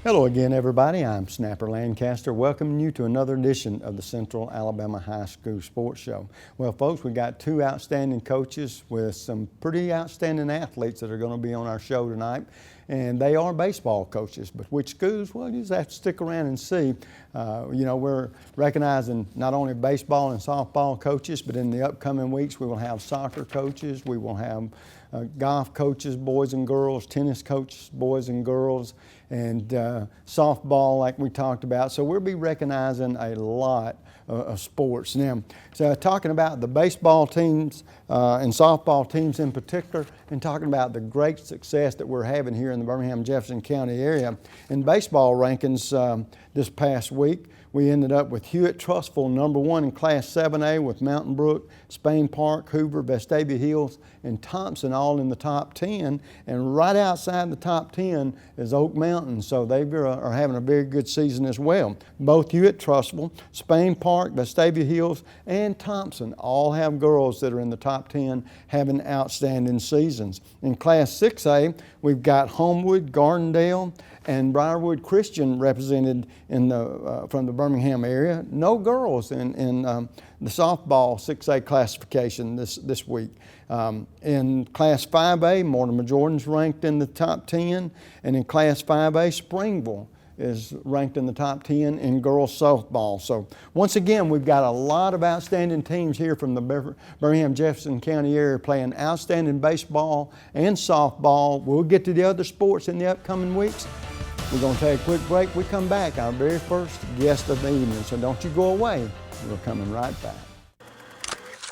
Hello again, everybody. I'm Snapper Lancaster, welcoming you to another edition of the Central Alabama High School Sports Show. Well, folks, we got two outstanding coaches with some pretty outstanding athletes that are going to be on our show tonight. And they are baseball coaches, but which schools? Well, you just have to stick around and see. We're recognizing not only baseball and softball coaches, but in the upcoming weeks we will have soccer coaches, we will have golf coaches, boys and girls, tennis coaches, boys and girls, and softball like we talked about. So we'll be recognizing a lot of sports. Now, so talking about the baseball teams and softball teams in particular, and talking about the great success that we're having here in the Birmingham-Jefferson County area. In baseball rankings this past week, we ended up with Hewitt-Trussville #1 in Class 7A with Mountain Brook, Spain Park, Hoover, Vestavia Hills, and Thompson all in the top 10. And right outside the top 10 is Oak Mountain, so they are having a very good season as well. Both Hewitt-Trussville, Spain Park, Vestavia Hills, and Thompson all have girls that are in the top 10 having outstanding seasons. In Class 6A, we've got Homewood, Gardendale, and Briarwood Christian represented from the Birmingham area. No girls in the softball 6A classification this week. In Class 5A, Mortimer Jordan's ranked in the top 10, and in Class 5A, Springville is ranked in the top 10 in girls softball. So once again, we've got a lot of outstanding teams here from the Birmingham-Jefferson County area playing outstanding baseball and softball. We'll get to the other sports in the upcoming weeks. We're going to take a quick break. We come back, our very first guest of the evening. So don't you go away. We're coming right back.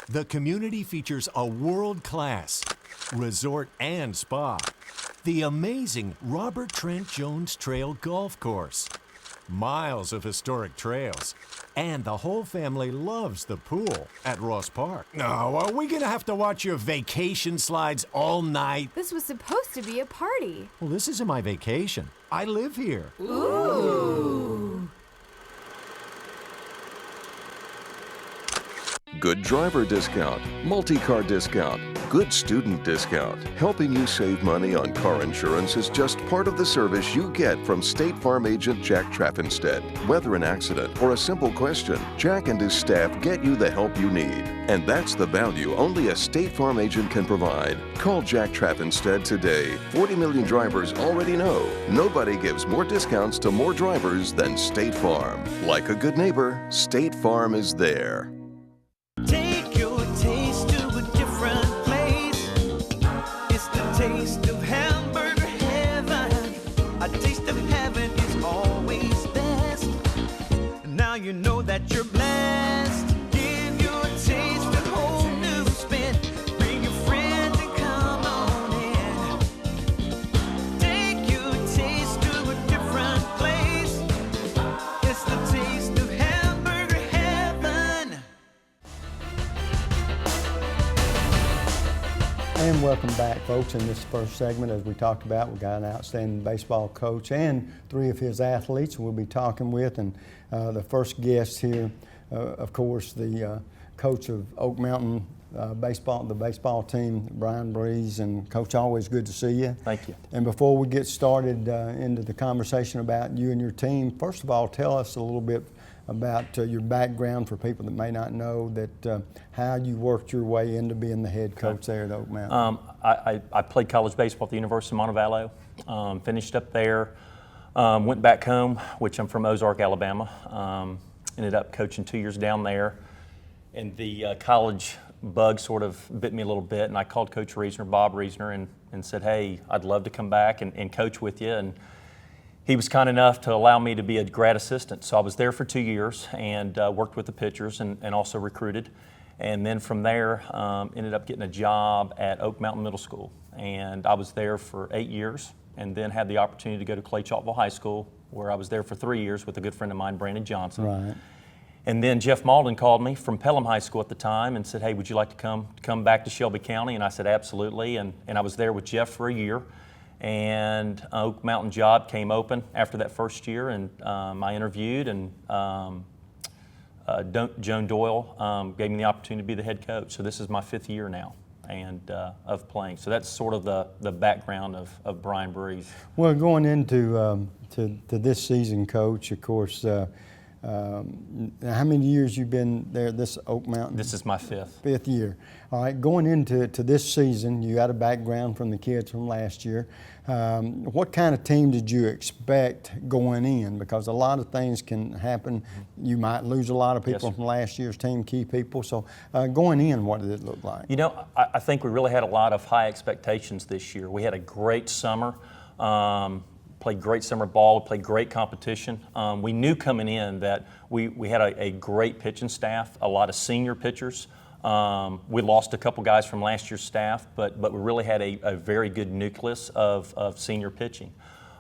The community features a world-class resort and spa. The amazing Robert Trent Jones Trail Golf Course. Miles of historic trails. And the whole family loves the pool at Ross Park. No, are we going to have to watch your vacation slides all night? This was supposed to be a party. Well, this isn't my vacation. I live here. Ooh. Good driver discount, multi-car discount, good student discount. Helping you save money on car insurance is just part of the service you get from State Farm agent Jack Traffinstead. Whether an accident or a simple question, Jack and his staff get you the help you need. And that's the value only a State Farm agent can provide. Call Jack Traffinstead today. 40 million drivers already know nobody gives more discounts to more drivers than State Farm. Like a good neighbor, State Farm is there. Take your taste to a different place. It's the taste of hamburger heaven. A taste of heaven is always best. Now you know that you're blessed. Give your taste a whole new spin. Bring your friends and come on in. Take your taste to a different place. It's the taste of hamburger heaven. And welcome back, folks. In this first segment, as we talked about, we've got an outstanding baseball coach and three of his athletes we'll be talking with. And the first guest here, of course, the coach of Oak Mountain baseball, the baseball team, Brian Breeze. And Coach, always good to see you. Thank you. And before we get started into the conversation about you and your team, first of all, tell us a little bit about your background for people that may not know that how you worked your way into being the head coach there at Oak Mountain. I played college baseball at the University of Montevallo, finished up there, went back home, which I'm from Ozark, Alabama, ended up coaching 2 years down there, and the college bug sort of bit me a little bit, and I called Coach Reesner, Bob Reesner, and said, hey, I'd love to come back and coach with you. And he was kind enough to allow me to be a grad assistant. So I was there for 2 years and worked with the pitchers and also recruited. And then from there, ended up getting a job at Oak Mountain Middle School. And I was there for 8 years and then had the opportunity to go to Clay Chalkville High School, where I was there for 3 years with a good friend of mine, Brandon Johnson. Right. And then Jeff Malden called me from Pelham High School at the time and said, hey, would you like to come back to Shelby County? And I said, absolutely. And I was there with Jeff for a year. And Oak Mountain job came open after that first year, and I interviewed, and Joan Doyle gave me the opportunity to be the head coach. So this is my 5th year now. and of playing. So that's sort of the background of Brian Breeze. Well, going into to this season, Coach, of course, how many years you've been there, this Oak Mountain? This is my fifth. Fifth year. All right, going into this season, you got a background from the kids from last year. What kind of team did you expect going in? Because a lot of things can happen. You might lose a lot of people from last year's team, key people. So going in, what did it look like? You know, I think we really had a lot of high expectations this year. We had a great summer. Played great summer ball, played great competition. We knew coming in that we had a great pitching staff, a lot of senior pitchers. We lost a couple guys from last year's staff, but we really had a very good nucleus of senior pitching.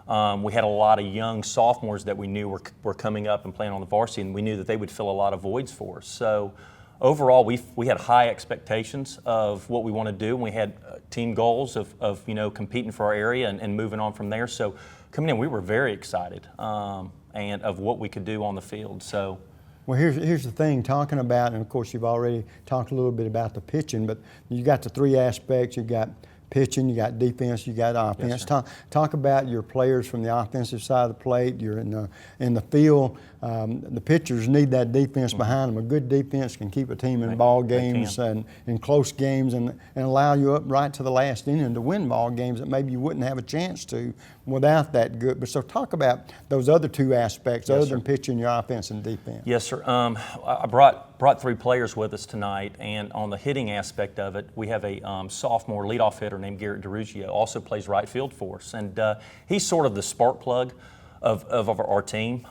We had a lot of young sophomores that we knew were coming up and playing on the varsity, and we knew that they would fill a lot of voids for us. So overall, we had high expectations of what we want to do, and we had team goals of competing for our area and moving on from there. So coming in, we were very excited and of what we could do on the field. So. Well, here's the thing, talking about, and of course you've already talked a little bit about the pitching, but you got the three aspects. You've got pitching, you got defense, you got offense. Yes, talk about your players from the offensive side of the plate. You're in the field. The pitchers need that defense behind them. A good defense can keep a team in ball games and in close games and allow you up right to the last inning to win ball games that maybe you wouldn't have a chance to without that good. But so talk about those other two aspects other than pitching, your offense and defense. Yes, sir. I brought three players with us tonight, and on the hitting aspect of it, we have a sophomore leadoff hitter named Garrett DeRugio, also plays right field for us, and he's sort of the spark plug of our team.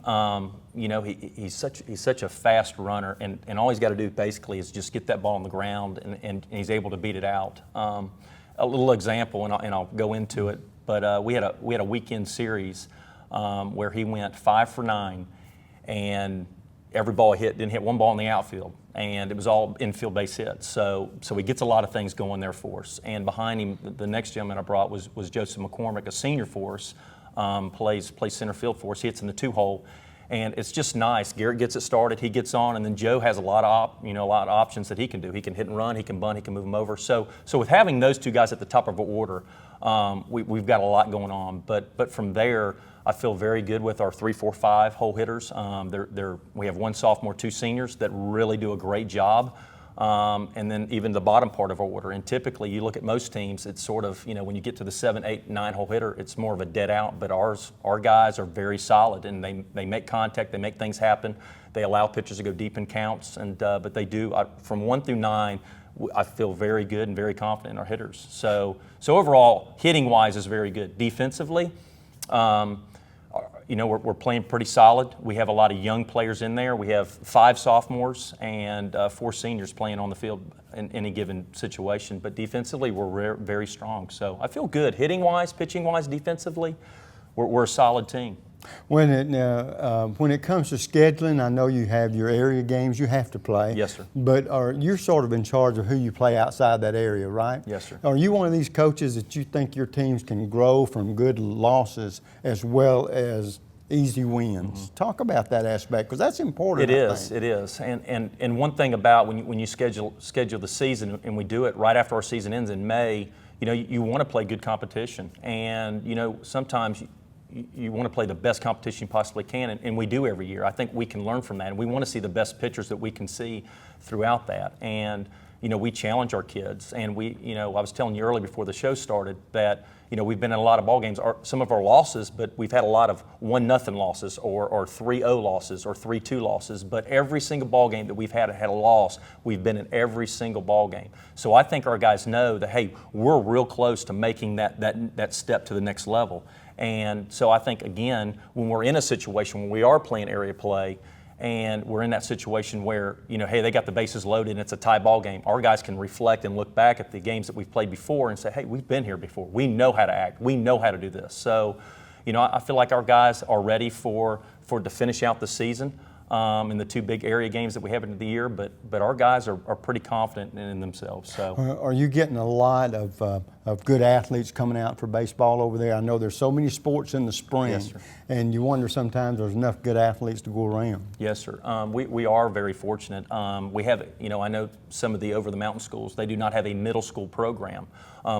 He's such a fast runner, and all he's got to do basically is just get that ball on the ground, and he's able to beat it out. A little example, and I'll go into it, but we had a weekend series where he went 5 for 9, and every ball he hit didn't hit one ball in the outfield, and it was all infield base hits. So he gets a lot of things going there for us. And behind him, the next gentleman I brought was Joseph McCormick, a senior for us. Plays center field for us. He hits in the 2-hole, and it's just nice. Garrett gets it started, he gets on, and then Joe has a lot of options that he can do. He can hit and run, he can bunt, he can move them over. So with having those two guys at the top of our order, we've got a lot going on. But from there, I feel very good with our 3, 4, 5 hole hitters. We have one sophomore, 2 seniors that really do a great job. And then even the bottom part of our order. And typically, you look at most teams, it's sort of, when you get to the 7, 8, 9 hole hitter, it's more of a dead out. But our guys are very solid, and they make contact, they make things happen. They allow pitchers to go deep in counts, and but they do from 1 through 9. I feel very good and very confident in our hitters. So overall, hitting wise is very good. Defensively. We're playing pretty solid. We have a lot of young players in there. We have 5 sophomores and 4 seniors playing on the field in any given situation. But defensively, we're very strong. So I feel good. Hitting-wise, pitching-wise, defensively, we're a solid team. When it comes to scheduling, I know you have your area games you have to play. Yes, sir. But you're sort of in charge of who you play outside that area, right? Yes, sir. Are you one of these coaches that you think your teams can grow from good losses as well as easy wins? Talk about that aspect, because that's important. It is. And one thing about when you schedule the season, and we do it right after our season ends in May, you want to play good competition. And, sometimes you want to play the best competition you possibly can, and we do every year. I think we can learn from that, and we want to see the best pitchers that we can see throughout that. And we challenge our kids, and I was telling you earlier before the show started that we've been in a lot of ball games. Some of our losses, but we've had a lot of 1-0 losses or 3-0 losses or 3-2 losses. But every single ball game that we've had a loss, we've been in every single ball game. So I think our guys know that, hey, we're real close to making that step to the next level. And so I think, again, when we're in a situation when we are playing area play and we're in that situation where, hey, they got the bases loaded and it's a tie ball game, our guys can reflect and look back at the games that we've played before and say, hey, we've been here before. We know how to act. We know how to do this. So, I feel like our guys are ready to finish out the season. in the 2 big area games that we have into the year, but our guys are pretty confident in themselves. So, Are you getting a lot of good athletes coming out for baseball over there? I know there's so many sports in the spring, Yes, sir. and you wonder sometimes there's enough good athletes to go around. yes, sir. We are very fortunate. We have, I know some of the over-the-mountain schools, they do not have a middle school program.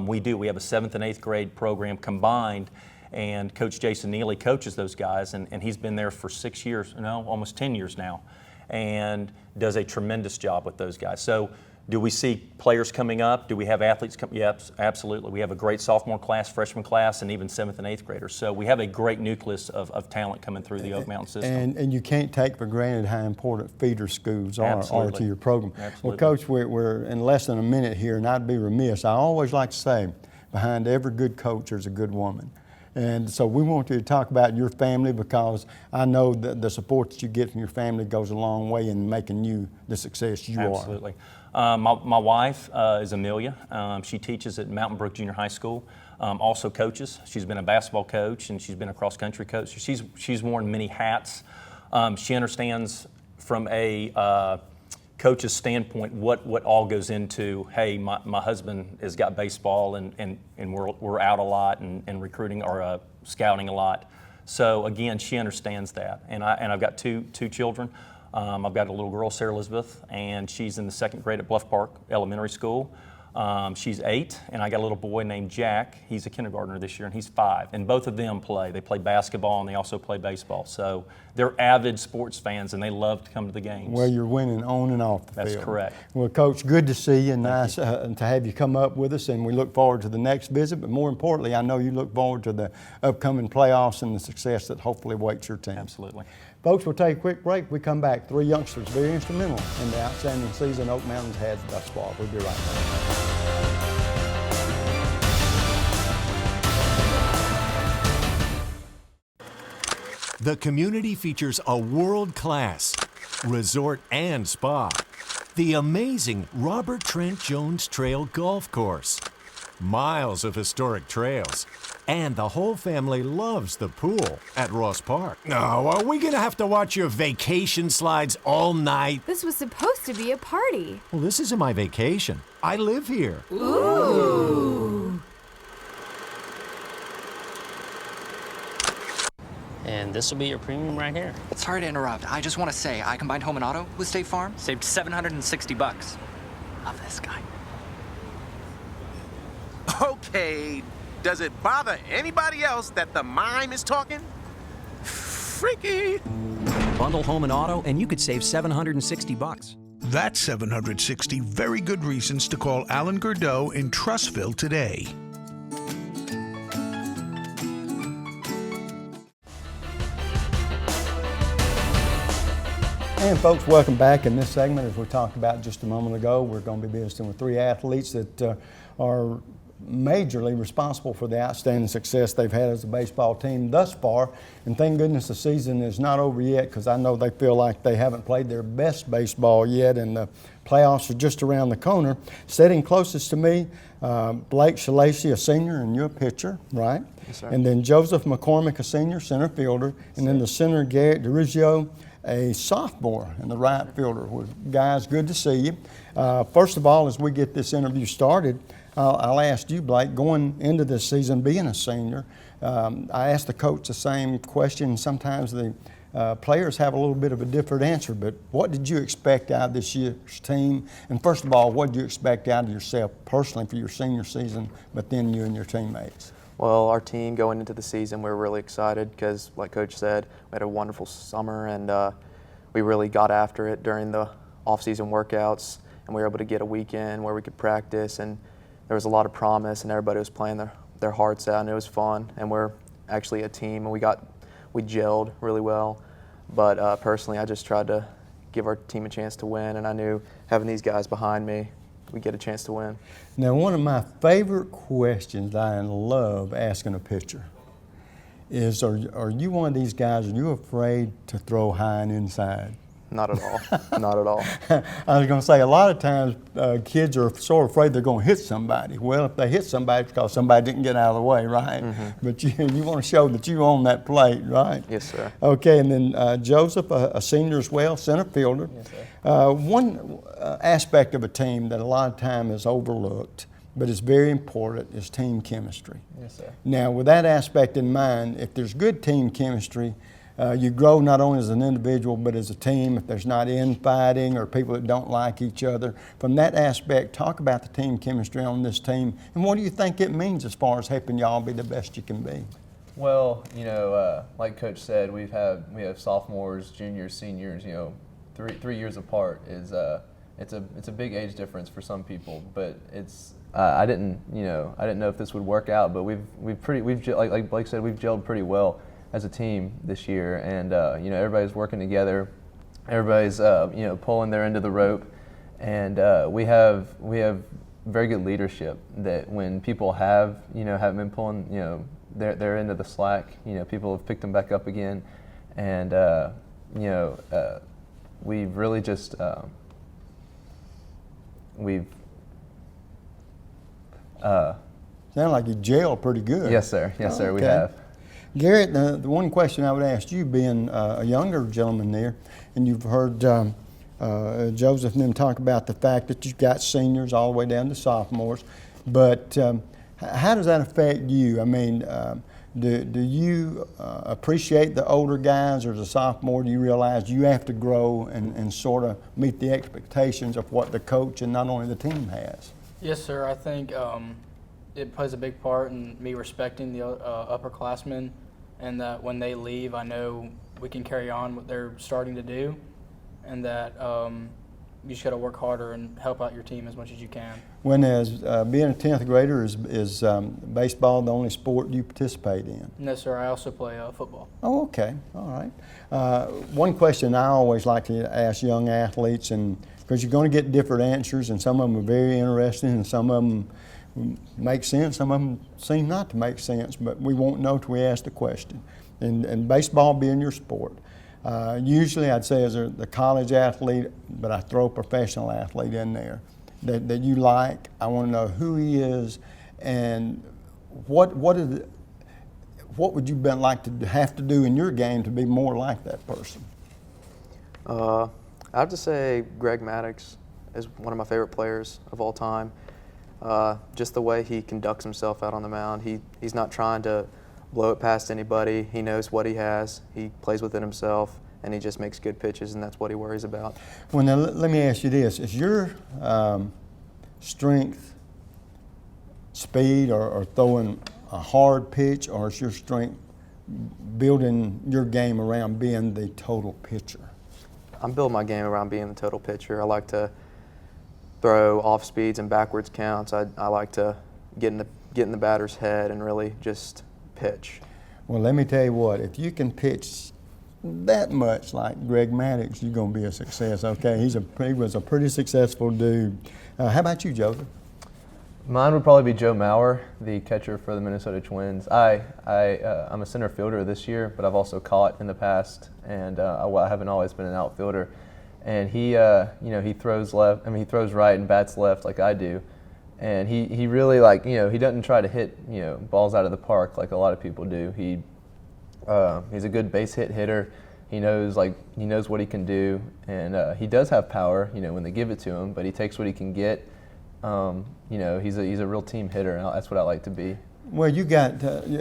We do. We have a 7th and 8th grade program combined, and Coach Jason Neely coaches those guys, and he's been there for 6 years, almost 10 years now, and does a tremendous job with those guys. So do we see players coming up? Do we have athletes come? Yes, absolutely. We have a great sophomore class, freshman class, and even 7th and 8th graders. So we have a great nucleus of talent coming through the Oak Mountain system. And you can't take for granted how important feeder schools are to your program. Absolutely. Well, Coach, we're in less than a minute here, and I'd be remiss. I always like to say, behind every good coach, there's a good woman. And so we want you to talk about your family, because I know that the support that you get from your family goes a long way in making you the success you are. Absolutely. My wife is Amelia. She teaches at Mountain Brook Junior High School. Also coaches. She's been a basketball coach, and she's been a cross-country coach. She's worn many hats. She understands from a coach's standpoint what all goes into, hey, my husband has got baseball, and we're out a lot and recruiting or scouting a lot. So again, she understands that. And I've got two children. I've got a little girl, Sarah Elizabeth, and she's in the 2nd grade at Bluff Park Elementary School. She's 8, and I got a little boy named Jack. He's a kindergartner this year, and he's 5. And both of them play. They play basketball, and they also play baseball. So they're avid sports fans, and they love to come to the games. Well, you're winning on and off the field. That's correct. Well, Coach, good to see you. Nice to have you come up with us, and we look forward to the next visit. But more importantly, I know you look forward to the upcoming playoffs and the success that hopefully awaits your team. Absolutely. Folks, we'll take a quick break. We come back. 3 youngsters very instrumental in the outstanding season Oak Mountain's had thus far. We'll be right back. The community features a world-class resort and spa. The amazing Robert Trent Jones Trail Golf Course. Miles of historic trails. And the whole family loves the pool at Ross Park. No, are we gonna have to watch your vacation slides all night? This was supposed to be a party. Well, this isn't my vacation. I live here. Ooh. And this will be your premium right here. Sorry to interrupt. I just want to say, I combined home and auto with State Farm. Saved $760. Love this guy. Okay, does it bother anybody else that the mime is talking? Freaky! Bundle home and auto, and you could save $760. That's 760 very good reasons to call Alan Gurdeau in Trussville today. And folks, welcome back. In this segment, as we talked about just a moment ago, we're going to be visiting with 3 athletes that are majorly responsible for the outstanding success they've had as a baseball team thus far. And thank goodness the season is not over yet, because I know they feel like they haven't played their best baseball yet, and the playoffs are just around the corner. Sitting closest to me, Blake Shalacy, a senior, and you're a pitcher, right? Yes, sir. And then Joseph McCormick, a senior, center fielder, and then the center, Garrett DeRigio, a sophomore, and the right fielder. Well, guys, good to see you. First of all, as we get this interview started, I'll ask you, Blake, going into this season being a senior, I asked the coach the same question. Sometimes the players have a little bit of a different answer, but what did you expect out of this year's team? And first of all, what did you expect out of yourself personally for your senior season, but then you and your teammates? Well, our team going into the season, we were really excited because, like Coach said, we had a wonderful summer, and we really got after it during the off-season workouts, and we were able to get a weekend where we could practice, and there was a lot of promise, and everybody was playing their hearts out, and it was fun. And we're actually a team, and we gelled really well. But personally, I just tried to give our team a chance to win, and I knew having these guys behind me, we get a chance to win. Now, one of my favorite questions I love asking a pitcher is, are you one of these guys, are you afraid to throw high and inside? Not at all. Not at all. I was going to say, a lot of times kids are sort of afraid they're going to hit somebody. Well, if they hit somebody, it's because somebody didn't get out of the way, right? But you want to show that you own that plate, right? Yes, sir. Okay, and then Joseph, a senior as well, center fielder. Yes, sir. One aspect of a team that a lot of time is overlooked, but it's very important, is team chemistry. Yes, sir. Now, with that aspect in mind, if there's good team chemistry, you grow not only as an individual but as a team. If there's not infighting or people that don't like each other, from that aspect, talk about the team chemistry on this team, and what do you think it means as far as helping y'all be the best you can be? Well, like Coach said, we have sophomores, juniors, seniors. 3 years apart is it's a big age difference for some people, but it's I didn't know if this would work out, but we've like Blake said, we've gelled pretty well as a team this year, and everybody's working together, everybody's pulling their end of the rope, and we have very good leadership. That when people have been pulling their end of the slack, people have picked them back up again, and we've really just Sound like you gelled pretty good. Yes, sir. Yes, sir. Okay. We have. Garrett, the one question I would ask you, being a younger gentleman there, and you've heard Joseph and them talk about the fact that you've got seniors all the way down to sophomores, but how does that affect you? I mean, do you appreciate the older guys, or as a sophomore, do you realize you have to grow and sort of meet the expectations of what the coach and not only the team has? Yes, sir. I think it plays a big part in me respecting the upperclassmen, and that when they leave, I know we can carry on what they're starting to do, and that you just got to work harder and help out your team as much as you can. When as being a 10th grader, is baseball the only sport you participate in? No, sir. I also play football. Oh, okay. All right. One question I always like to ask young athletes, and because you're going to get different answers, and some of them are very interesting, and some of them make sense, some of them seem not to make sense, but we won't know till we ask the question. And baseball being your sport, usually I'd say as the college athlete, but I throw a professional athlete in there that you like. I want to know who he is, and what would you been like to have to do in your game to be more like that person? I have to say Greg Maddux is one of my favorite players of all time. Just the way he conducts himself out on the mound. He's not trying to blow it past anybody. He knows what he has. He plays within himself, and he just makes good pitches, and that's what he worries about. Well, now let me ask you this. Is your strength speed or throwing a hard pitch, or is your strength building your game around being the total pitcher? I'm building my game around being the total pitcher. I like to throw off speeds and backwards counts. I like to get in the batter's head and really just pitch. Well, let me tell you what, if you can pitch that much like Greg Maddux, you're going to be a success, okay? He was a pretty successful dude. How about you, Joseph? Mine would probably be Joe Mauer, the catcher for the Minnesota Twins. I'm a center fielder this year, but I've also caught in the past, and I haven't always been an outfielder. And he throws left. I mean, he throws right and bats left like I do. And he really he doesn't try to hit balls out of the park like a lot of people do. He's a good base hit hitter. He knows what he can do, and he does have power when they give it to him. But he takes what he can get. He's a real team hitter, and that's what I like to be. Well, you got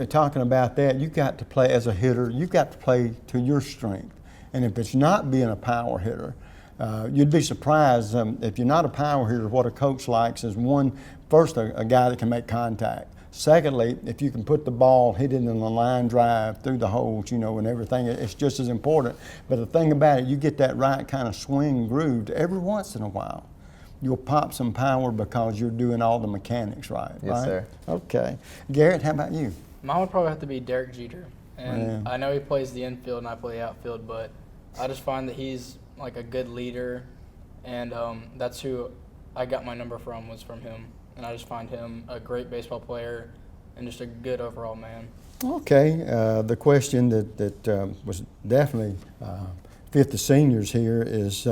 talking about that. You got to play as a hitter. You got to play to your strength. And if it's not being a power hitter, you'd be surprised if you're not a power hitter. What a coach likes is first a guy that can make contact. Secondly, if you can put the ball, hit it in a line drive through the holes, and everything, it's just as important. But the thing about it, you get that right kind of swing groove every once in a while. You'll pop some power because you're doing all the mechanics right. Yes, sir. Okay. Garrett, how about you? Mine would probably have to be Derek Jeter. And I know he plays the infield and I play the outfield, but I just find that he's like a good leader, and that's who I got my number from, was from him. And I just find him a great baseball player and just a good overall man. Okay. The question that was definitely fifth of seniors here is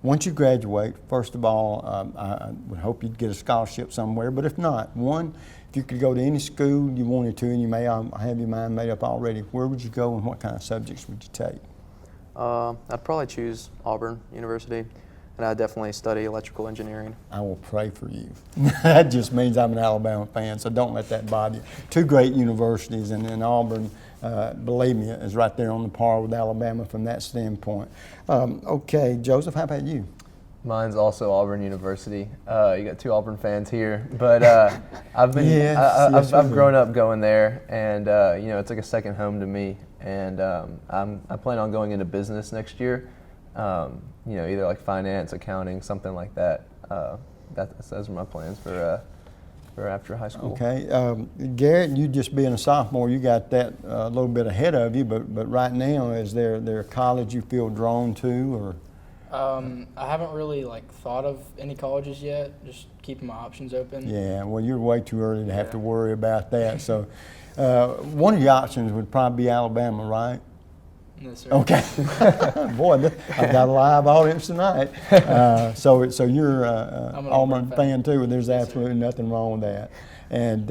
once you graduate, first of all, I would hope you'd get a scholarship somewhere, but if not, one, if you could go to any school you wanted to, and you may have your mind made up already, where would you go and what kind of subjects would you take? I'd probably choose Auburn University, and I'd definitely study electrical engineering. I will pray for you. That just means I'm an Alabama fan, so don't let that bother you. Two great universities, and Auburn, believe me, is right there on the par with Alabama from that standpoint. Okay, Joseph, how about you? Mine's also Auburn University. You got two Auburn fans here, but I've grown up going there, and you know, it's like a second home to me. And I plan on going into business next year. You know, either like finance, accounting, something like that. Those are my plans for after high school. Okay, Garrett, you just being a sophomore, you got that a little bit ahead of you. But right now, is there a college you feel drawn to, or? I haven't really thought of any colleges yet. Just keeping my options open. Yeah, well, you're way too early to have to worry about that. So, one of your options would probably be Alabama, right? Yes, sir. Okay. Boy, I've got a live audience tonight. So you're an Auburn fan too. There's absolutely nothing wrong with that. And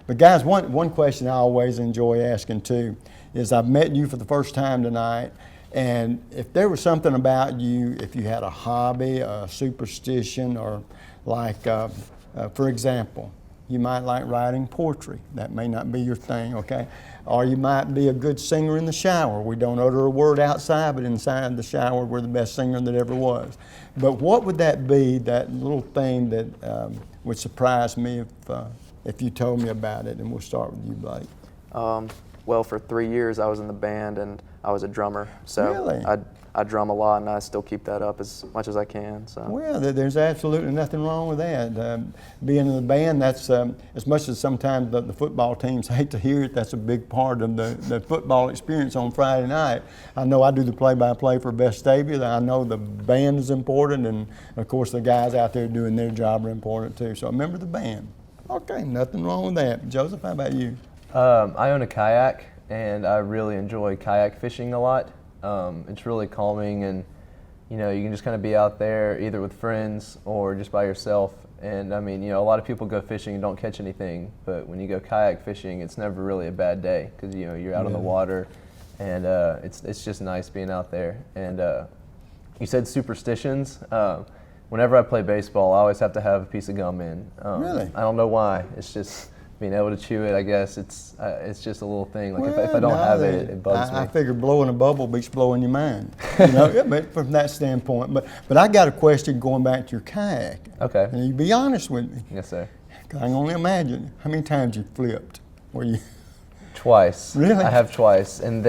but guys, one question I always enjoy asking too is, I've met you for the first time tonight. And if there was something about you, if you had a hobby, a superstition, or for example, you might like writing poetry. That may not be your thing, okay? Or you might be a good singer in the shower. We don't utter a word outside, but inside the shower, we're the best singer that ever was. But what would that be, that little thing that would surprise me if you told me about it? And we'll start with you, Blake. Well, for 3 years I was in the band and I was a drummer. So really? I drum a lot, and I still keep that up as much as I can. So. Well, there's absolutely nothing wrong with that. Being in the band, that's as much as sometimes the football teams hate to hear it, that's a big part of the football experience on Friday night. I know I do the play-by-play for Vestavia. I know the band is important, and of course the guys out there doing their job are important too. So remember the band. Okay, nothing wrong with that. Joseph, how about you? I own a kayak, and I really enjoy kayak fishing a lot. It's really calming, and you know, you can just kind of be out there either with friends or just by yourself. And I mean, you know, a lot of people go fishing and don't catch anything, but when you go kayak fishing, it's never really a bad day because you know, you're out on the water, and it's just nice being out there. And you said superstitions. Whenever I play baseball, I always have to have a piece of gum in. Really? I don't know why. It's just being able to chew it, I guess. It's just a little thing. Like if I don't have it, it bugs me. I figure blowing a bubble beats blowing your mind. You know, yeah, but from that standpoint. But I got a question going back to your kayak. Okay. And you be honest with me. Yes, sir. I can only imagine how many times you flipped. Were you? Twice. Really? I have twice, and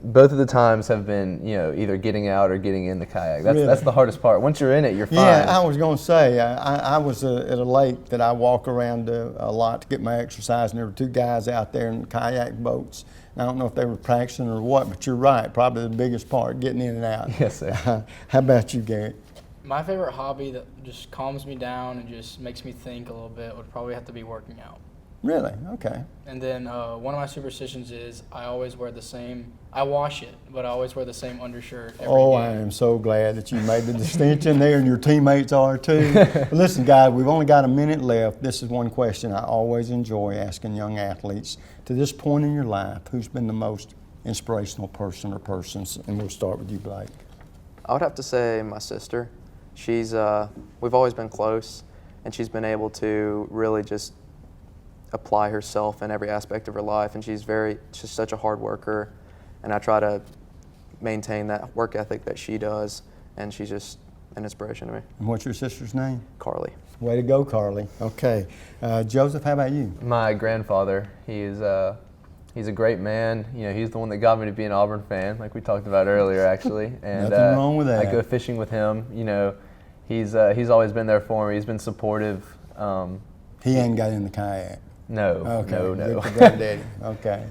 both of the times have been, you know, either getting out or getting in the kayak. That's the hardest part. Once you're in it, you're fine. Yeah, I was going to say, I was at a lake that I walk around a lot to get my exercise, and there were two guys out there in kayak boats. And I don't know if they were practicing or what, but you're right, probably the biggest part, getting in and out. Yes, sir. How about you, Garrett? My favorite hobby that just calms me down and just makes me think a little bit would probably have to be working out. Really? Okay. And then one of my superstitions is I always wear the same, I wash it, but I always wear the same undershirt every game. I am so glad that you made the distinction there, and your teammates are too. But listen, guys, we've only got a minute left. This is one question I always enjoy asking young athletes. To this point in your life, who's been the most inspirational person or persons? And we'll start with you, Blake. I would have to say my sister. She's, we've always been close, and she's been able to really just apply herself in every aspect of her life, and she's such a hard worker, and I try to maintain that work ethic that she does, and she's just an inspiration to me. And what's your sister's name? Carly. Way to go, Carly. Okay. Joseph, how about you? My grandfather, he's a great man. You know, he's the one that got me to be an Auburn fan, like we talked about earlier, actually. And nothing wrong with that. I go fishing with him. You know, he's always been there for me. He's been supportive. He ain't got in the kayak. No, okay. no. Good for Granddaddy. Okay.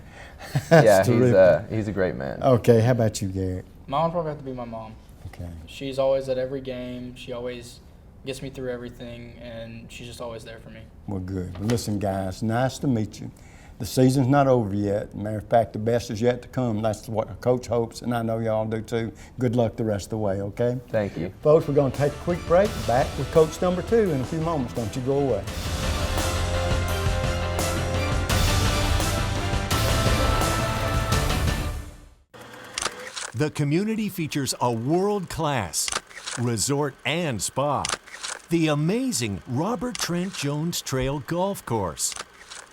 Yeah, he's a great man. Okay, how about you, Garrett? Mine would probably have to be my mom. Okay. She's always at every game. She always gets me through everything, and she's just always there for me. Well, good. Well, listen, guys, nice to meet you. the season's not over yet. Matter of fact, the best is yet to come. That's what a coach hopes, and I know y'all do too. Good luck the rest of the way, okay? Thank you. Folks, we're going to take a quick break. Back with coach number 2 in a few moments. Don't you go away. The community features a world-class resort and spa. The amazing Robert Trent Jones Trail Golf Course.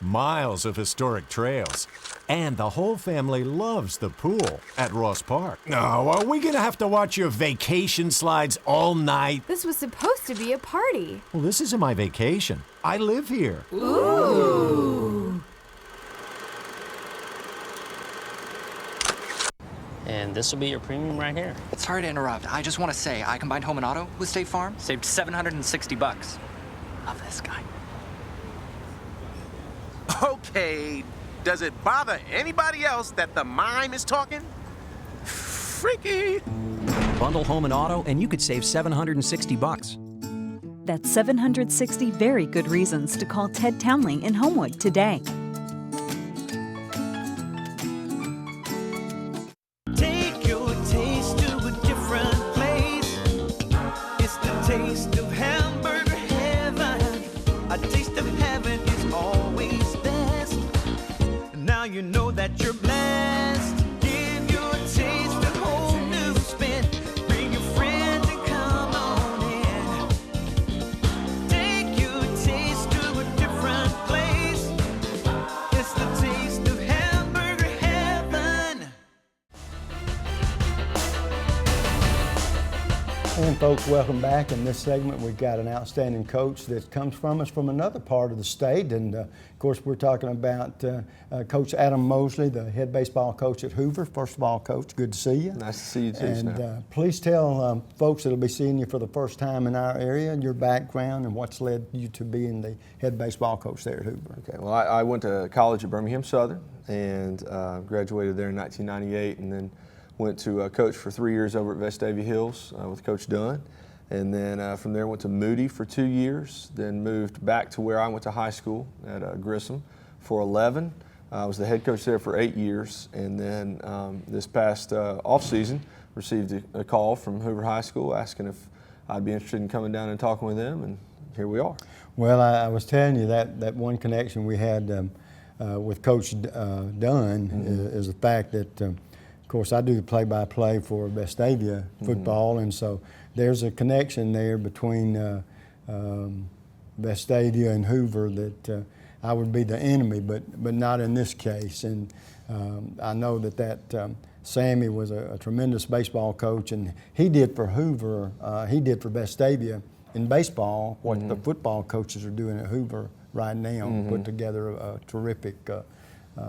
Miles of historic trails. And the whole family loves the pool at Ross Park. No, are we gonna have to watch your vacation slides all night? This was supposed to be a party. Well, this isn't my vacation. I live here. Ooh. And this will be your premium right here. Sorry to interrupt. I just want to say I combined home and auto with State Farm. Saved $760. Love this guy. Okay, does it bother anybody else that the mime is talking? Freaky. Bundle home and auto, and you could save $760. That's 760 very good reasons to call Ted Townley in Homewood today. Take your taste to a different place. It's the taste of hamburger heaven. A taste of heaven is always best. Now you know that you're blessed. Give your taste a whole new spin. Bring your friends and come on in. Take your taste to a different place. It's the taste of hamburger heaven. And folks, welcome back. In this segment, we've got an outstanding coach that comes from us from another part of the state. And of course, we're talking about Coach Adam Moseley, the head baseball coach at Hoover. First of all, Coach, good to see you. Nice to see you too, And please tell folks that'll be seeing you for the first time in our area your background and what's led you to being the head baseball coach there at Hoover. Okay, well, I went to college at Birmingham Southern and graduated there in 1998, and then went to coach for 3 years over at Vestavia Hills with Coach Dunn. And then from there went to Moody for 2 years, then moved back to where I went to high school at Grissom for 11. I was the head coach there for 8 years, and then this past off-season received a call from Hoover High School asking if I'd be interested in coming down and talking with them, and here we are. Well, I was telling you that one connection we had with Coach Dunn is the fact that of course, I do the play-by-play for Vestavia football, and so there's a connection there between Vestavia and Hoover that I would be the enemy, but not in this case. And I know that Sammy was a tremendous baseball coach, and he did for Hoover, he did for Vestavia in baseball what the football coaches are doing at Hoover right now, put together a terrific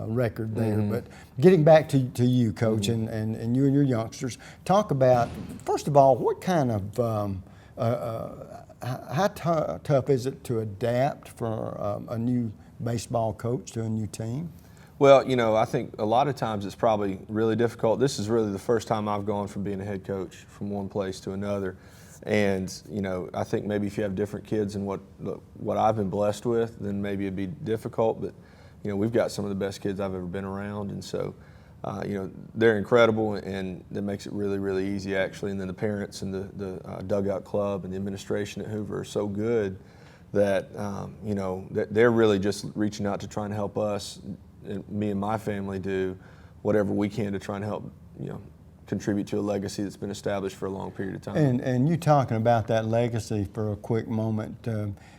record there. But getting back to you, Coach, and you and your youngsters, talk about, first of all, what kind of, how tough is it to adapt for a new baseball coach to a new team? Well, you know, I think a lot of times it's probably really difficult. This is really the first time I've gone from being a head coach from one place to another. And, you know, I think maybe if you have different kids and what I've been blessed with, then maybe it'd be difficult. But you know, we've got some of the best kids I've ever been around, and so, you know, they're incredible, and that makes it really, really easy, actually. And then the parents and the dugout club and the administration at Hoover are so good that, you know, that they're really just reaching out to try and help us, and me and my family, do whatever we can to try and help, you know, contribute to a legacy that's been established for a long period of time. And you talking about that legacy for a quick moment,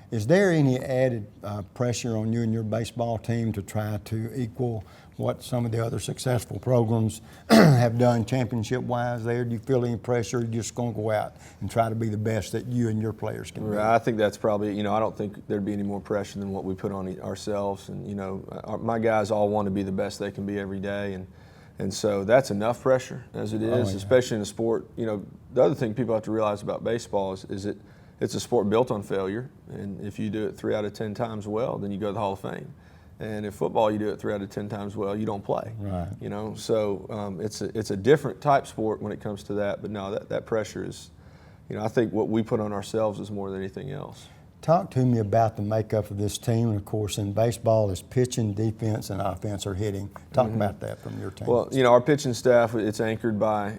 is there any added pressure on you and your baseball team to try to equal what some of the other successful programs have done championship-wise there? Do you feel any pressure, or you just going to go out and try to be the best that you and your players can be? I think that's probably, you know, I don't think there'd be any more pressure than what we put on ourselves. And, you know, my guys all want to be the best they can be every day. And so that's enough pressure as it is, especially in a sport. You know, the other thing people have to realize about baseball is it's a sport built on failure. And if you do it 3 out of 10 times well, then you go to the Hall of Fame. And in football, you do it 3 out of 10 times well, you don't play. Right. You know, so it's a different type sport when it comes to that. But no, that pressure is, you know, I think what we put on ourselves is more than anything else. Talk to me about the makeup of this team. And of course, in baseball, is pitching, defense, and offense or hitting. Talk about that from your team. Well, our pitching staff, it's anchored by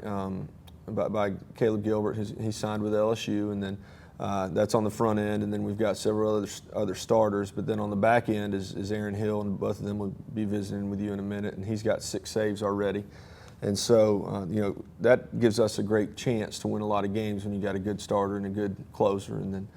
Caleb Gilbert. He signed with LSU, and then that's on the front end, and then we've got several other starters. But then on the back end is Aaron Hill, and both of them will be visiting with you in a minute, and he's got 6 saves already. And so, that gives us a great chance to win a lot of games when you got a good starter and a good closer. And then,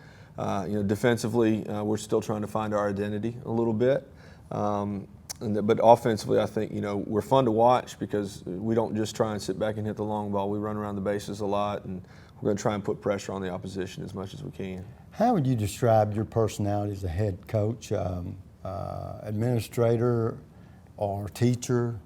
defensively, we're still trying to find our identity a little bit. But offensively, I think, we're fun to watch because we don't just try and sit back and hit the long ball. We run around the bases a lot, and we're going to try and put pressure on the opposition as much as we can. How would you describe your personality as a head coach, administrator, or teacher?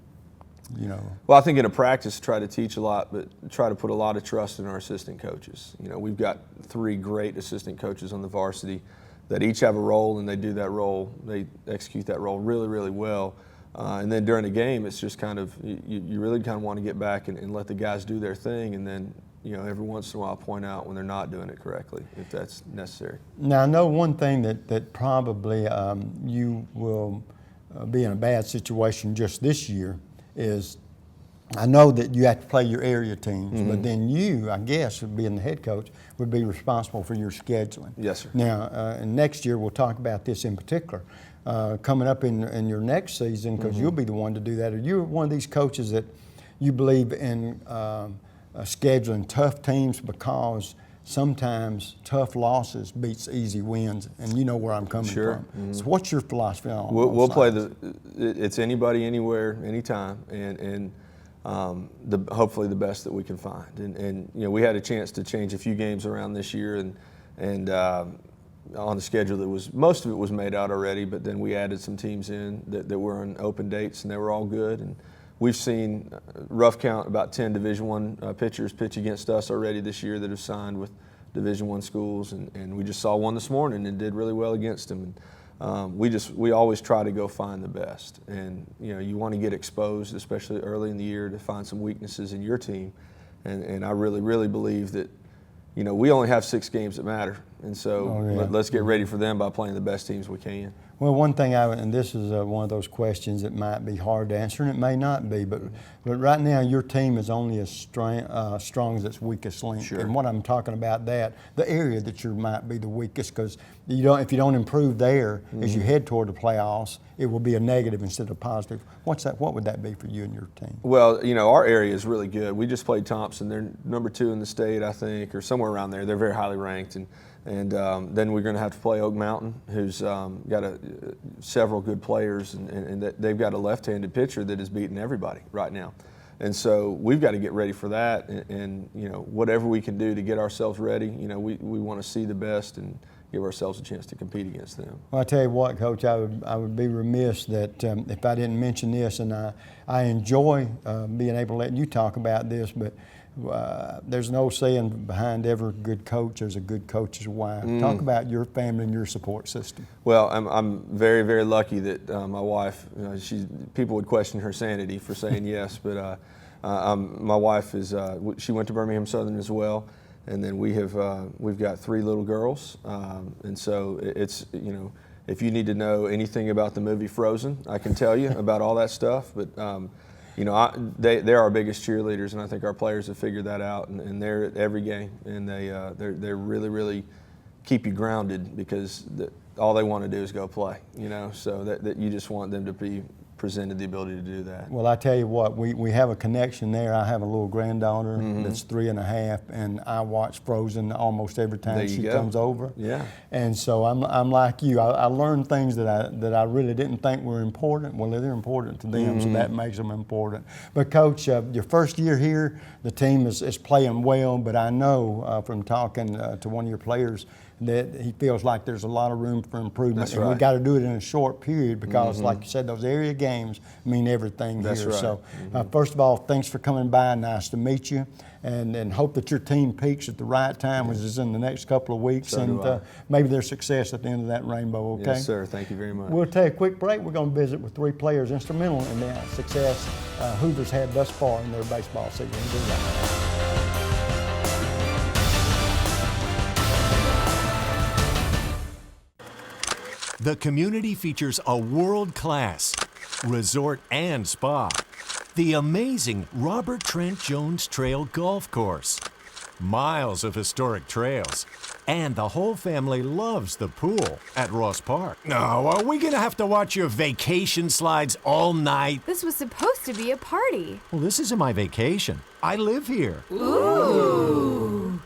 Well, I think in a practice, try to teach a lot, but try to put a lot of trust in our assistant coaches. We've got 3 great assistant coaches on the varsity that each have a role, and they do that role. They execute that role really, really well. And then during the game, it's just kind of, you really kind of want to get back and let the guys do their thing, and then, every once in a while point out when they're not doing it correctly, if that's necessary. Now, I know one thing that probably you will be in a bad situation just this year is, I know that you have to play your area teams, but then you, I guess, being the head coach, would be responsible for your scheduling. Yes, sir. Now, and next year we'll talk about this in particular. Coming up in your next season, because you'll be the one to do that. Are you one of these coaches that you believe in scheduling tough teams because sometimes tough losses beats easy wins, and you know where I'm coming from. So what's your philosophy on We'll play it's anybody, anywhere, anytime, and hopefully the best that we can find. And we had a chance to change a few games around this year, and on the schedule most of it was made out already, but then we added some teams in that were on open dates, and they were all good. And we've seen, rough count, about 10 Division I pitchers pitch against us already this year that have signed with Division I schools, and we just saw one this morning and did really well against them. And we always try to go find the best, and you want to get exposed, especially early in the year, to find some weaknesses in your team. And I really, really believe that we only have 6 games that matter, and so let's get ready for them by playing the best teams we can. Well, one thing and this is one of those questions that might be hard to answer, and it may not be, but right now your team is only as strong as its weakest link. Sure. And what I'm talking about the area that you might be the weakest, because if you don't improve there as you head toward the playoffs, it will be a negative instead of positive. What would that be for you and your team? Well, our area is really good. We just played Thompson. They're number 2 in the state, I think, or somewhere around there. They're very highly ranked. And then we're going to have to play Oak Mountain, who's got several good players, and they've got a left-handed pitcher that is beating everybody right now. And so we've got to get ready for that, and whatever we can do to get ourselves ready, we want to see the best and give ourselves a chance to compete against them. Well, I tell you what, Coach, I would be remiss that if I didn't mention this, and I enjoy being able to let you talk about this, but there's an old saying, behind every good coach, there's a good coach's wife. Talk about your family and your support system. Well, I'm very, very lucky that my wife, people would question her sanity for saying yes, but my wife she went to Birmingham Southern as well, and then we've got 3 little girls, and so it's, if you need to know anything about the movie Frozen, I can tell you about all that stuff, but they're our biggest cheerleaders, and I think our players have figured that out, and they're at every game, and they're really, really keep you grounded, because all they want to do is go play, so that you just want them to be presented the ability to do that. Well, I tell you what, we have a connection there. I have a little granddaughter that's 3.5, and I watch Frozen almost every time she comes over. Yeah. And so I'm like you. I learned things that I really didn't think were important. Well, they're important to them, so that makes them important. But Coach, your first year here, the team is playing well, but I know from talking to one of your players that he feels like there's a lot of room for improvement. That's and right. we got to do it in a short period, because like you said, those area games mean everything That's here. right. So first of all, thanks for coming by. Nice to meet you, and hope that your team peaks at the right time, which is in the next couple of weeks, So and maybe there's success at the end of that rainbow, okay? Yes, sir. Thank you very much. We'll take a quick break. We're going to visit with 3 players instrumental in the success Hoover's had thus far in their baseball season. We'll do that. The community features a world-class resort and spa, the amazing Robert Trent Jones Trail Golf Course, miles of historic trails, and the whole family loves the pool at Ross Park. No, are we gonna have to watch your vacation slides all night? This was supposed to be a party. Well, this isn't my vacation. I live here. Ooh.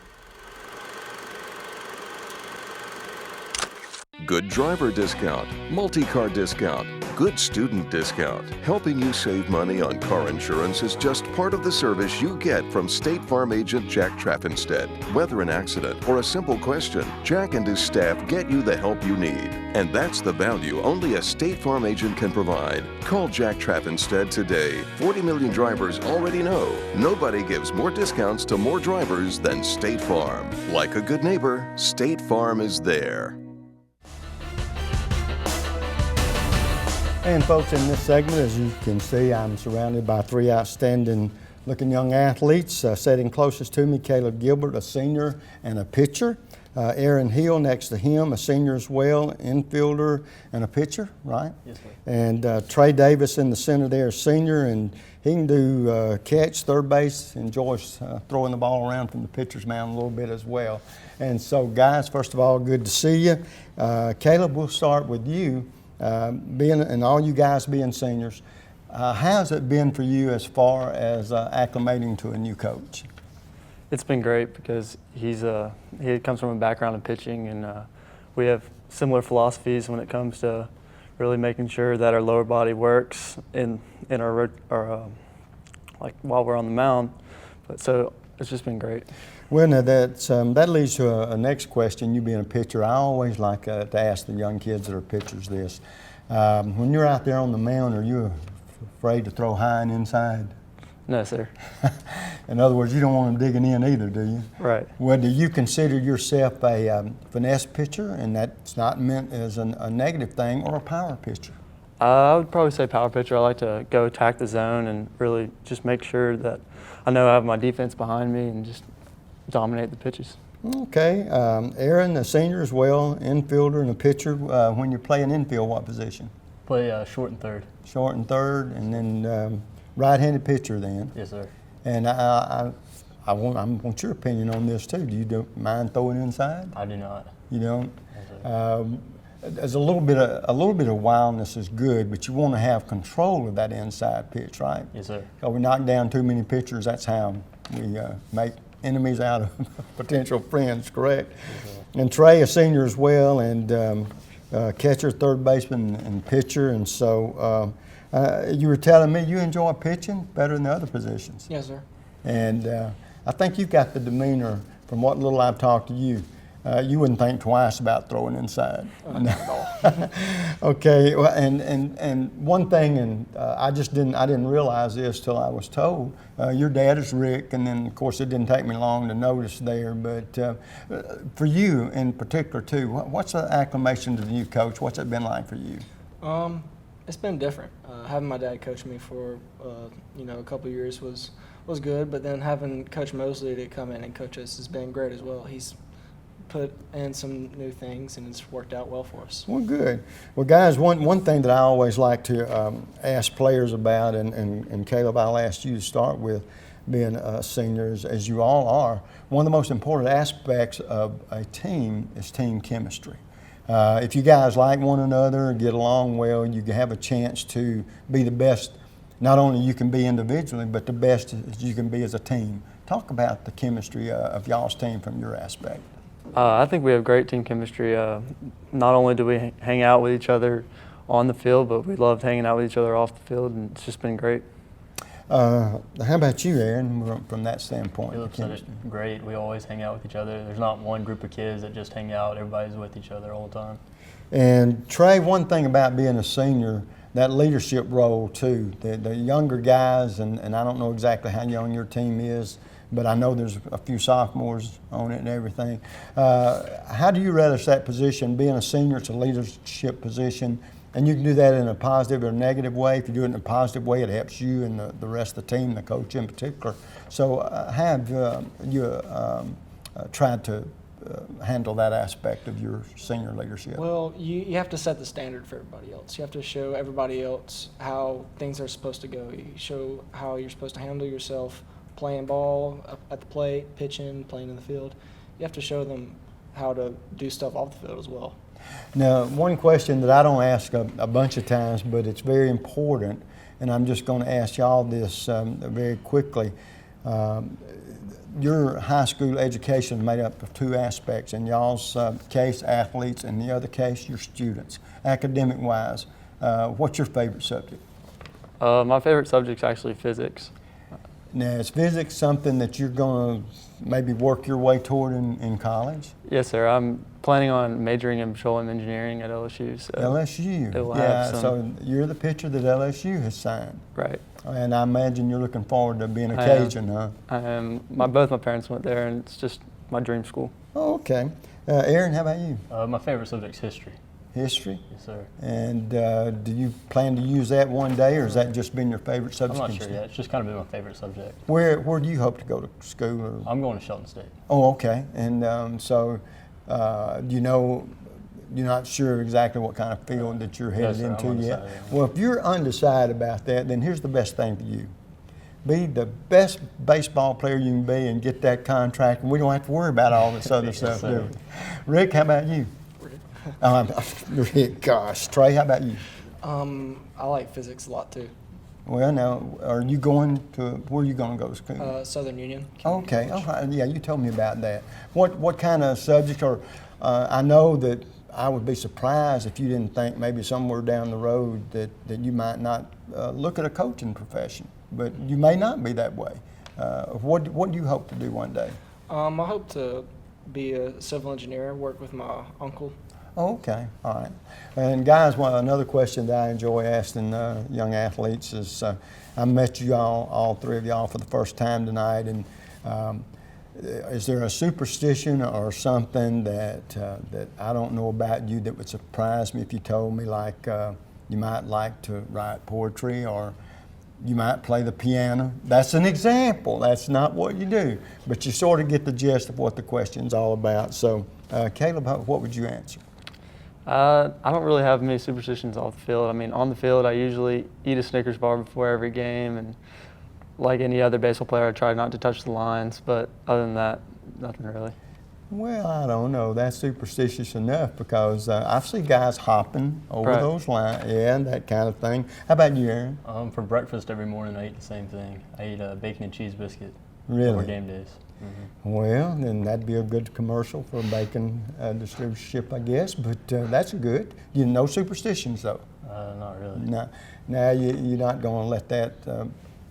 Good driver discount, multi-car discount, good student discount. Helping you save money on car insurance is just part of the service you get from State Farm agent Jack Traffinstead. Whether an accident or a simple question, Jack and his staff get you the help you need. And that's the value only a State Farm agent can provide. Call Jack Traffinstead today. 40 million drivers already know nobody gives more discounts to more drivers than State Farm. Like a good neighbor, State Farm is there. And folks, in this segment, as you can see, I'm surrounded by three outstanding looking young athletes. Sitting closest to me, Caleb Gilbert, a senior and a pitcher. Aaron Hill next to him, a senior as well, infielder and a pitcher, right? Yes, sir. And Trey Davis in the center there, a senior, and he can do catch, third base, enjoys throwing the ball around from the pitcher's mound a little bit as well. And so, guys, first of all, good to see you. Caleb, we'll start with you. And all you guys being seniors, how's it been for you as far as acclimating to a new coach? It's been great because he comes from a background in pitching, and we have similar philosophies when it comes to really making sure that our lower body works in our like while we're on the mound. But so it's just been great. Well, now that leads to a next question. You being a pitcher, I always like to ask the young kids that are pitchers this. When you're out there on the mound, are you afraid to throw high and inside? No, sir. In other words, you don't want them digging in either, do you? Right. Well, do you consider yourself a finesse pitcher, and that's not meant as a negative thing, or a power pitcher? I would probably say power pitcher. I like to go attack the zone and really just make sure that I know I have my defense behind me and just dominate the pitches. Okay. Aaron, a senior as well, infielder and a pitcher. When you play an infield, what position? Play short and third. Short and third, and then right-handed pitcher then. Yes, sir. And I want your opinion on this too. Do you mind throwing inside? I do not. You don't? Yes, sir. There's a little bit of wildness is good, but you want to have control of that inside pitch, right? Yes, sir. Because we knock down too many pitchers. That's how we make enemies out of potential friends, correct? Yes, sir. And Trey, a senior as well, and catcher, third baseman, and pitcher. And so you were telling me you enjoy pitching better than the other positions. Yes, sir. And I think you've got the demeanor, from what little I've talked to you, you wouldn't think twice about throwing inside. Not at all. Okay, well, and one thing, and I didn't realize this till I was told. Your dad is Rick, and then of course it didn't take me long to notice there. But for you in particular too, what's the acclimation to the new coach? What's it been like for you? It's been different. Having my dad coach me for a couple of years was good, but then having Coach Moseley to come in and coach us has been great as well. He's put in some new things, and it's worked out well for us. Well, good. Well, guys, one thing that I always like to ask players about, and Caleb, I'll ask you to start with, being seniors, as you all are, one of the most important aspects of a team is team chemistry. If you guys like one another, get along well, you can have a chance to be the best, not only you can be individually, but the best you can be as a team. Talk about the chemistry of y'all's team from your aspect. I think we have great team chemistry. Not only do we hang out with each other on the field, but we loved hanging out with each other off the field, and it's just been great. How about you, Aaron, from that standpoint? Philip said it great. We always hang out with each other. There's not one group of kids that just hang out. Everybody's with each other all the time. And Trey, one thing about being a senior, that leadership role too, the younger guys, and I don't know exactly how young your team is, but I know there's a few sophomores on it and everything. How do you relish that position? Being a senior, it's a leadership position, and you can do that in a positive or negative way. If you do it in a positive way, it helps you and the rest of the team, the coach in particular. So have you tried to handle that aspect of your senior leadership? Well, you have to set the standard for everybody else. You have to show everybody else how things are supposed to go. You show how you're supposed to handle yourself playing ball at the plate, pitching, playing in the field. You have to show them how to do stuff off the field as well. Now, one question that I don't ask a bunch of times, but it's very important, and I'm just going to ask y'all this very quickly. Your high school education is made up of two aspects. In y'all's case, athletes, and the other case, your students. Academic-wise, what's your favorite subject? My favorite subject's actually physics. Now, is physics something that you're going to maybe work your way toward in college? Yes, sir. I'm planning on majoring in petroleum engineering at LSU. So LSU, yeah. So you're the pitcher that LSU has signed, right? And I imagine you're looking forward to being a Cajun, huh? I am. Both my parents went there, and it's just my dream school. Oh, okay. Aaron, how about you? My favorite subject's history. History? Yes, sir. And do you plan to use that one day, or has that just been your favorite subject? I'm not sure yet. It's just kind of been my favorite subject. Where do you hope to go to school? Or? I'm going to Shelton State. Oh, okay. And so, you know, you're not sure exactly what kind of field that you're headed into yet? Well, if you're undecided about that, then here's the best thing for you. Be the best baseball player you can be and get that contract, and we don't have to worry about all this other stuff, do we? Rick, how about you? Rick, gosh. Trey, how about you? I like physics a lot too. Well, now, are you going to, where are you going to go to school? Southern Union. Okay, yeah, you told me about that. What kind of subject, or I know that I would be surprised if you didn't think maybe somewhere down the road that you might not look at a coaching profession, but you may not be that way. What do you hope to do one day? I hope to be a civil engineer, work with my uncle. Okay, all right. And guys, another question that I enjoy asking young athletes is, I met you all three of y'all for the first time tonight, and is there a superstition or something that I don't know about you that would surprise me if you told me, like you might like to write poetry, or you might play the piano? That's an example. That's not what you do, but you sort of get the gist of what the question's all about. So, Caleb, what would you answer? I don't really have many superstitions off the field. I mean, on the field, I usually eat a Snickers bar before every game, and like any other baseball player, I try not to touch the lines, but other than that, nothing really. Well, I don't know. That's superstitious enough, because I've seen guys hopping over those lines, yeah, and that kind of thing. How about you, Aaron? For breakfast every morning, I eat the same thing. I eat a bacon and cheese biscuit. Really? For game days. Mm-hmm. Well, then that'd be a good commercial for a bacon distributorship, I guess. But that's good. No superstitions, though. Not really. Now you're not going to let that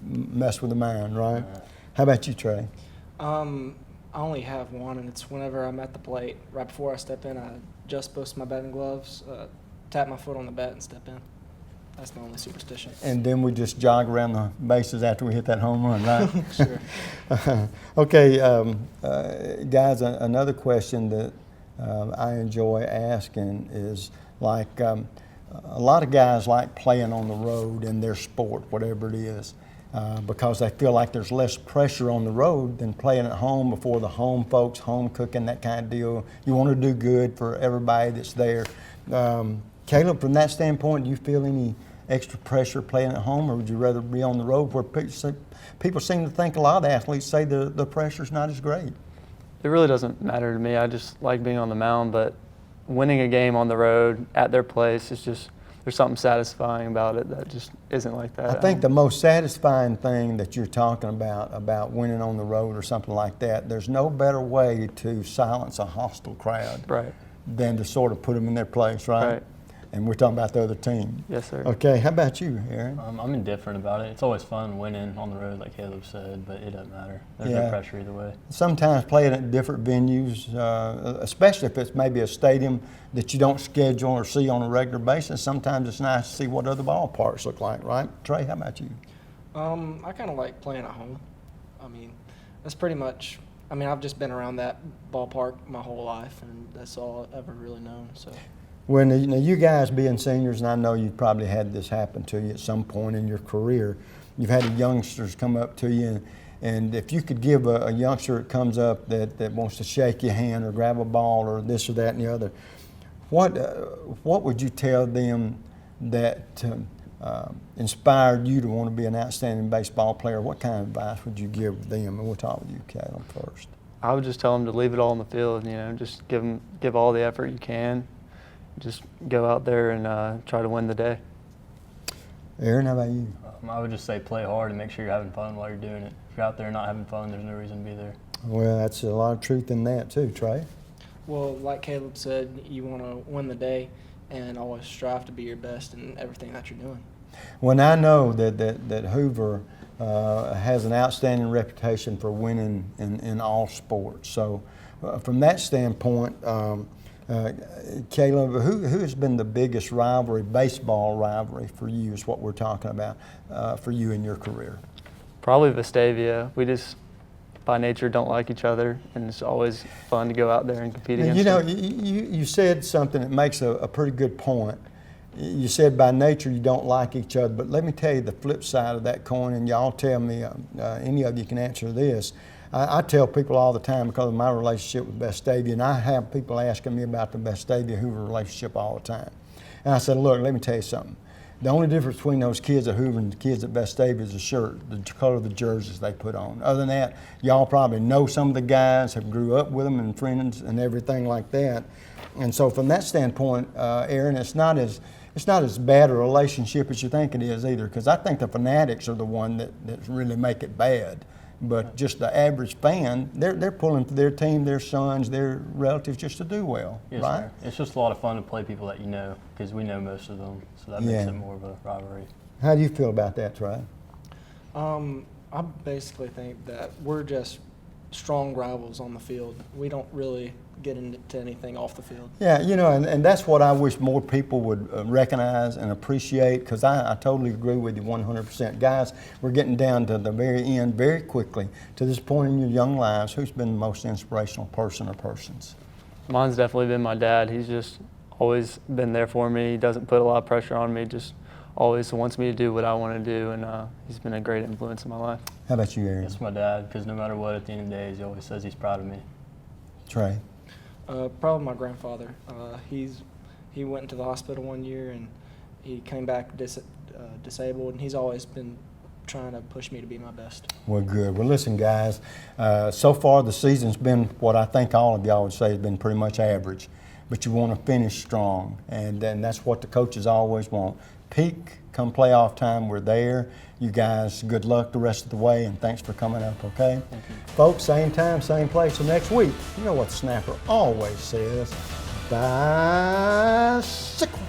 mess with the mind, right? How about you, Trey? I only have one, and it's whenever I'm at the plate. Right before I step in, I just post my batting gloves, tap my foot on the bat, and step in. That's my only superstition. And then we just jog around the bases after we hit that home run, right? Sure. Okay, guys, another question that I enjoy asking is, like, a lot of guys like playing on the road in their sport, whatever it is, because they feel like there's less pressure on the road than playing at home before the home folks, home cooking, that kind of deal. You want to do good for everybody that's there. Caleb, from that standpoint, do you feel any extra pressure playing at home, or would you rather be on the road, where people seem to think, a lot of the athletes say the pressure's not as great? It really doesn't matter to me. I just like being on the mound, but winning a game on the road at their place is just, there's something satisfying about it that just isn't like that. I think the most satisfying thing that you're talking about winning on the road or something like that, there's no better way to silence a hostile crowd than to sort of put them in their place, right? And we're talking about the other team. Yes, sir. Okay, how about you, Aaron? I'm indifferent about it. It's always fun winning on the road, like Caleb said, but it doesn't matter. There's no pressure either way. Sometimes playing at different venues, especially if it's maybe a stadium that you don't schedule or see on a regular basis, sometimes it's nice to see what other ballparks look like, right? Trey, how about you? I kind of like playing at home. I mean, that's pretty much, I've just been around that ballpark my whole life, and that's all I've ever really known, so. Well, now you guys being seniors, and I know you've probably had this happen to you at some point in your career, you've had the youngsters come up to you And if you could give a youngster that comes up that wants to shake your hand or grab a ball or this or that and the other, what would you tell them that inspired you to want to be an outstanding baseball player? What kind of advice would you give them? And we'll talk with you, Caleb, first. I would just tell them to leave it all on the field. You know, just give all the effort you can. Just go out there and try to win the day. Aaron, how about you? I would just say play hard and make sure you're having fun while you're doing it. If you're out there not having fun, there's no reason to be there. Well, that's a lot of truth in that too, Trey. Well, like Caleb said, you want to win the day and always strive to be your best in everything that you're doing. Well, I know that Hoover has an outstanding reputation for winning in all sports. So from that standpoint, Caleb, who has been the biggest rivalry, baseball rivalry for you is what we're talking about for you in your career? Probably Vestavia. We just, by nature, don't like each other, and it's always fun to go out there and compete against them. You said something that makes a pretty good point. You said by nature you don't like each other, but let me tell you the flip side of that coin, and y'all tell me, any of you can answer this. I tell people all the time because of my relationship with Vestavia, and I have people asking me about the Vestavia-Hoover relationship all the time. And I said, look, let me tell you something. The only difference between those kids at Hoover and the kids at Vestavia is the shirt, the color of the jerseys they put on. Other than that, y'all probably know some of the guys, have grew up with them and friends and everything like that. And so from that standpoint, Aaron, it's not as bad a relationship as you think it is either, because I think the fanatics are the one that really make it bad. But just the average fan, they're pulling for their team, their sons, their relatives just to do well, yes, right? Sir. It's just a lot of fun to play people that you know, because we know most of them, so that makes it more of a rivalry. How do you feel about that, Trey? I basically think that we're just strong rivals on the field. We don't really get into anything off the field. Yeah, you know, and that's what I wish more people would recognize and appreciate, because I totally agree with you 100%. Guys, we're getting down to the very end very quickly. To this point in your young lives, who's been the most inspirational person or persons? Mine's definitely been my dad. He's just always been there for me. He doesn't put a lot of pressure on me, just always wants me to do what I want to do, and he's been a great influence in my life. How about you, Aaron? It's my dad, because no matter what, at the end of the day, he always says he's proud of me. Trey? Probably my grandfather. He went into the hospital one year and he came back disabled, and he's always been trying to push me to be my best. Well, good. Well, listen, guys, so far the season's been what I think all of y'all would say has been pretty much average, but you want to finish strong, and that's what the coaches always want. Peak come playoff time, we're there. You guys, good luck the rest of the way, and thanks for coming up, okay? Folks, same time, same place. So next week, you know what the Snapper always says, bicycle.